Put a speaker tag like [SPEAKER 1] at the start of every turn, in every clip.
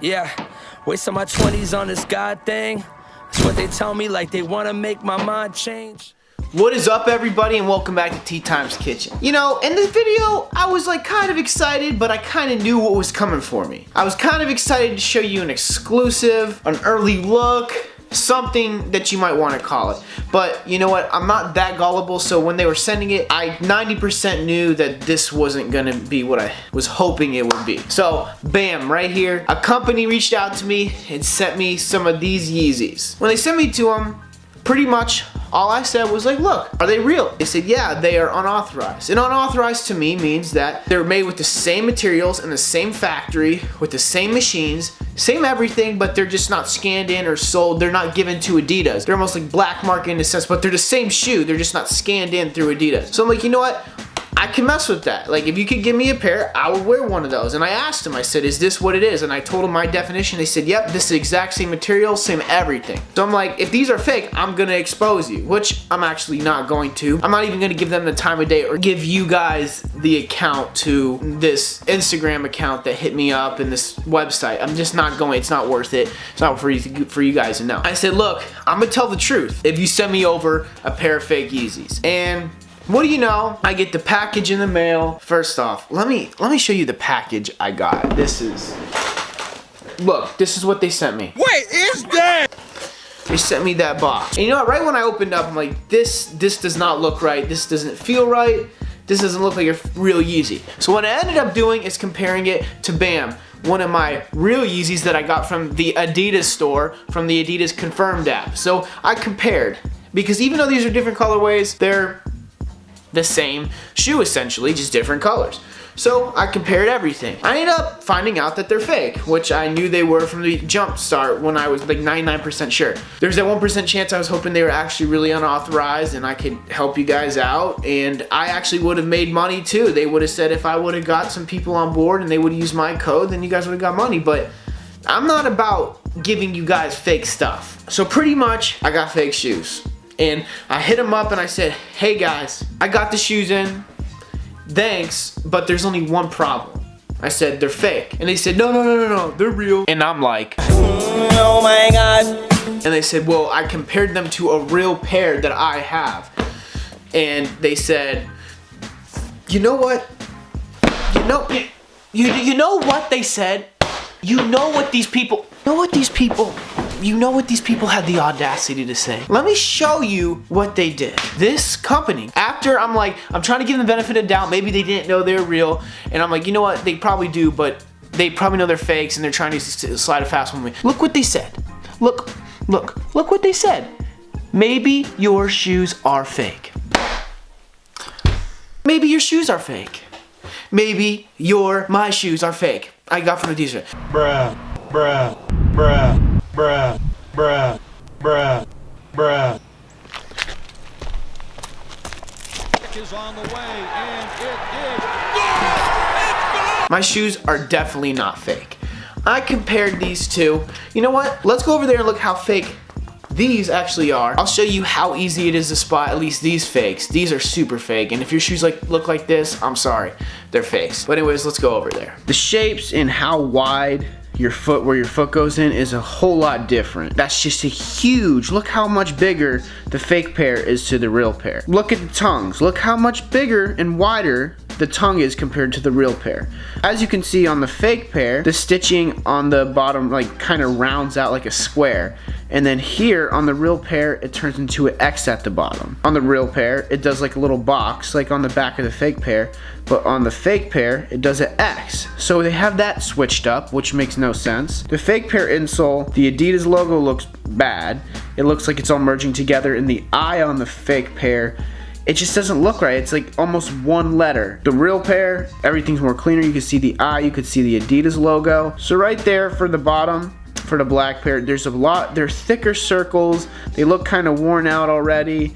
[SPEAKER 1] Yeah, wasting my 20s on this God thing. That's what they tell me, like they want to make my mind change.
[SPEAKER 2] What is up, everybody, and welcome back to Tea Time's Kitchen. You know, in this video, I was like kind of excited, but I kind of knew what was coming for me. I was kind of excited to show you an exclusive, an early look, something that you might want to call it. But you know what, I'm not that gullible, so when they were sending it, I 90% knew that this wasn't gonna be what I was hoping it would be. So bam, right here, a company reached out to me and sent me some of these Yeezys. When they sent me to them, pretty much all I said was like, look, are they real? They said, yeah, they are unauthorized. And unauthorized to me means that they're made with the same materials in the same factory, with the same machines, same everything, but they're just not scanned in or sold. They're not given to Adidas. They're almost like black market in a sense, but they're the same shoe. They're just not scanned in through Adidas. So I'm like, you know what? I can mess with that. Like, if you could give me a pair, I would wear one of those. And I asked them, I said, is this what it is? And I told them my definition. They said, yep, this is the exact same material, same everything. So I'm like, if these are fake, I'm gonna expose you, which I'm actually not going to. I'm not even gonna give them the time of day or give you guys the account to this Instagram account that hit me up and this website. I'm just not going, it's not worth it. It's not for you guys to know. I said, look, I'm gonna tell the truth if you send me over a pair of fake Yeezys. And what do you know? I get the package in the mail. First off, let me show you the package I got. Look, this is what they sent me.
[SPEAKER 1] Wait, is that?
[SPEAKER 2] They sent me that box. And you know what? Right when I opened up, I'm like, this does not look right. This doesn't feel right. This doesn't look like a real Yeezy. So what I ended up doing is comparing it to Bam, one of my real Yeezys that I got from the Adidas store, from the Adidas Confirmed app. So I compared, because even though these are different colorways, they're the same shoe essentially, just different colors. So I compared everything. I ended up finding out that they're fake, which I knew they were from the jump start when I was like 99% sure. There's that 1% chance I was hoping they were actually really unauthorized and I could help you guys out, and I actually would have made money too. They would have said if I would have got some people on board and they would have used my code, then you guys would have got money, but I'm not about giving you guys fake stuff. So pretty much I got fake shoes. And I hit them up and I said, hey guys, I got the shoes in, thanks, but there's only one problem. I said, they're fake. And they said, no, they're real. And I'm like, oh my God. And they said, well, I compared them to a real pair that I have. And they said, you know what? You know what they said? You know what these people had the audacity to say. Let me show you what they did. This company, after I'm trying to give them the benefit of the doubt, maybe they didn't know they're real, and I'm like, you know what, they probably do, but they probably know they're fakes and they're trying to slide a fast one with me. Look what they said. Look what they said. Maybe your shoes are fake. Maybe your shoes are fake. Maybe my shoes are fake. I got from Adidas. Bruh.
[SPEAKER 3] Is on the way, and it is.
[SPEAKER 2] My shoes are definitely not fake. I compared these two. You know what? Let's go over there and look how fake these actually are. I'll show you how easy it is to spot at least these fakes. These are super fake, and if your shoes look like this, I'm sorry, they're fakes. But anyways, let's go over there. The shapes and how wide where your foot goes in is a whole lot different. That's just a huge, look how much bigger the fake pair is to the real pair. Look at the tongues. Look how much bigger and wider the tongue is compared to the real pair. As you can see on the fake pair, the stitching on the bottom kind of rounds out like a square. And then here on the real pair, it turns into an X at the bottom. On the real pair, it does like a little box, like on the back of the fake pair. But on the fake pair, it does an X. So they have that switched up, which makes no sense. The fake pair insole, the Adidas logo looks bad. It looks like it's all merging together, and the I on the fake pair, it just doesn't look right. It's like almost one letter. The real pair, everything's more cleaner. You can see the I, you can see the Adidas logo. So right there for the bottom, for the black pair, they're thicker circles. They look kind of worn out already.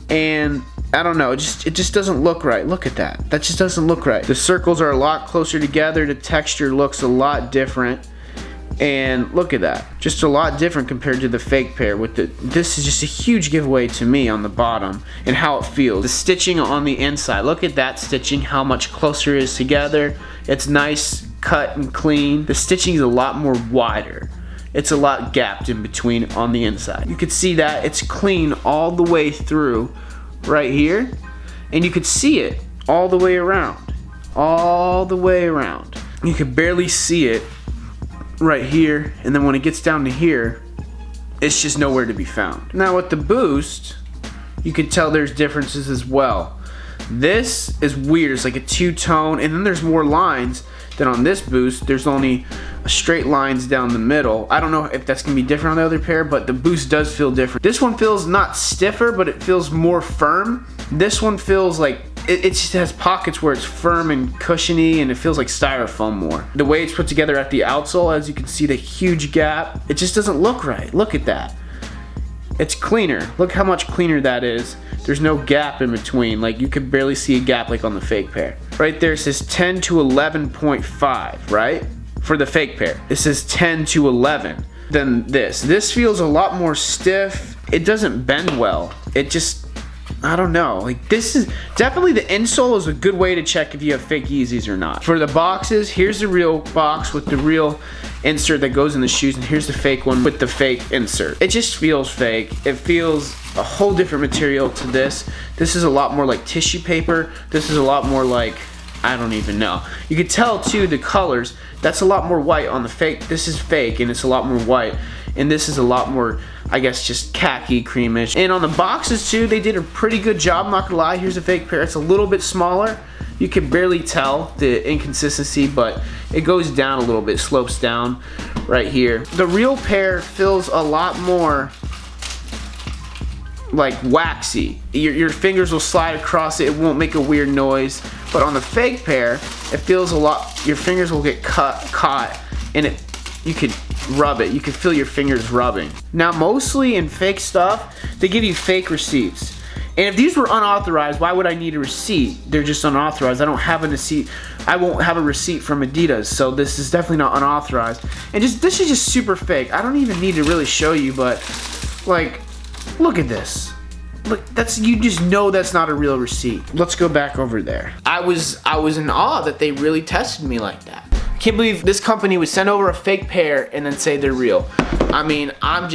[SPEAKER 2] And I don't know, it just doesn't look right. Look at that. That just doesn't look right. The circles are a lot closer together. The texture looks a lot different. And look at that, just a lot different compared to the fake pair. This is just a huge giveaway to me on the bottom and how it feels. The stitching on the inside, look at that stitching, how much closer it is together. It's nice cut and clean. The stitching is a lot more wider. It's a lot gapped in between on the inside. You could see that it's clean all the way through right here, and you could see it all the way around. All the way around. You could barely see it right here, and then when it gets down to here, it's just nowhere to be found. Now with the Boost, you can tell there's differences as well. This is weird, it's like a two-tone, and then there's more lines than on this Boost. There's only straight lines down the middle. I don't know if that's gonna be different on the other pair, but the Boost does feel different. This one feels not stiffer, but it feels more firm. This one feels like it just has pockets where it's firm and cushiony, and it feels like styrofoam more. The way it's put together at the outsole, as you can see the huge gap, it just doesn't look right. Look at that. It's cleaner. Look how much cleaner that is. There's no gap in between. Like, you could barely see a gap like on the fake pair. Right there it says 10 to 11.5, right? For the fake pair. It says 10 to 11. Then this feels a lot more stiff. It doesn't bend well. It just, I don't know. Like, this is definitely, the insole is a good way to check if you have fake Yeezys or not. For the boxes, here's the real box with the real insert that goes in the shoes, and here's the fake one with the fake insert. It just feels fake. It feels a whole different material to this. This is a lot more like tissue paper. This is a lot more like, I don't even know. You could tell too, the colors, that's a lot more white on the fake. This is fake and it's a lot more white. And this is a lot more, I guess, just khaki creamish. And on the boxes too, they did a pretty good job, not gonna lie. Here's a fake pair, it's a little bit smaller. You can barely tell the inconsistency, but it goes down a little bit, slopes down right here. The real pair feels a lot more like waxy. Your fingers will slide across it, it won't make a weird noise. But on the fake pair, it feels a lot, your fingers will get caught, and you could rub it. You can feel your fingers rubbing. Now, mostly in fake stuff, they give you fake receipts. And if these were unauthorized, why would I need a receipt? They're just unauthorized. I don't have a receipt. I won't have a receipt from Adidas, so this is definitely not unauthorized. And this is just super fake. I don't even need to really show you, but like, look at this. Look, you just know that's not a real receipt. Let's go back over there. I was in awe that they really tested me like that. I can't believe this company would send over a fake pair and then say they're real. I mean, I'm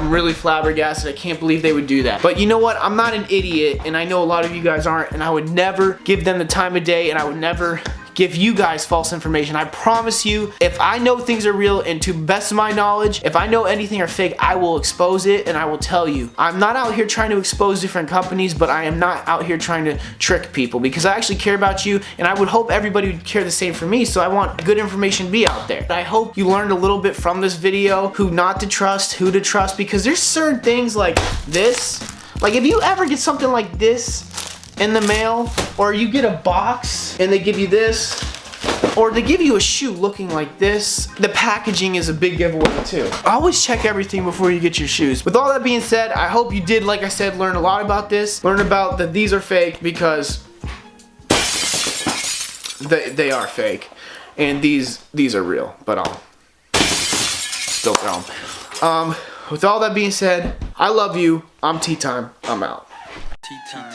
[SPEAKER 2] really flabbergasted. I can't believe they would do that. But you know what? I'm not an idiot, and I know a lot of you guys aren't, and I would never give them the time of day, and I would never give you guys false information. I promise you, if I know things are real, and to the best of my knowledge, if I know anything are fake, I will expose it and I will tell you. I'm not out here trying to expose different companies, but I am not out here trying to trick people, because I actually care about you, and I would hope everybody would care the same for me, so I want good information to be out there. I hope you learned a little bit from this video, who not to trust, who to trust, because there's certain things like this. Like, if you ever get something like this in the mail, or you get a box and they give you this, or they give you a shoe looking like this, the packaging is a big giveaway too. Always check everything before you get your shoes. With all that being said, I hope you did, like I said, learn a lot about this. Learn about that these are fake, because they are fake. And these are real, but I'll still throw them. With all that being said, I love you. I'm Tea Time. I'm out. Tea Time.